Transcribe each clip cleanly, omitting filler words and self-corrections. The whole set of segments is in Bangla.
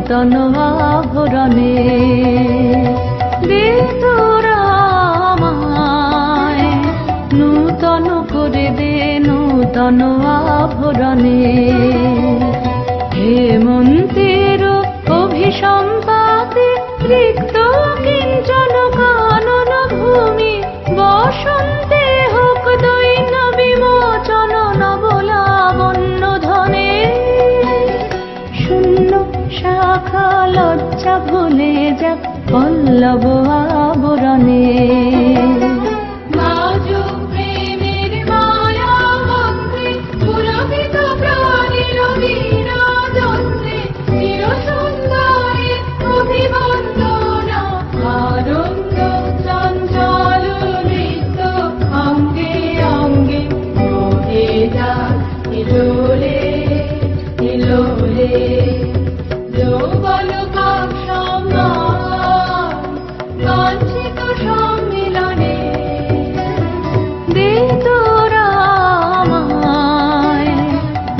নূতন আভরণে। দে তোরা আমায় নূতন করে দে নূতন আভরণে। হেমন্তের অভিসম্পাতে রিক্ত কিঞ্চন কানন ভূমি, বসন্তে হোক দৈন্য বিমোচন নবলাবণ্য ধনে। শূন্য শাখা লজ্জা ভুলে যাক পল্লব আবরণে।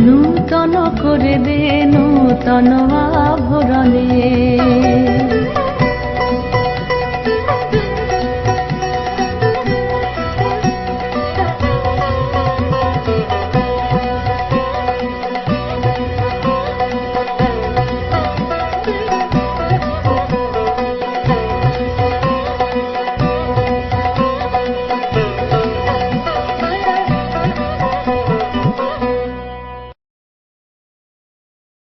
নূতন করে দে নূতন আভরণে।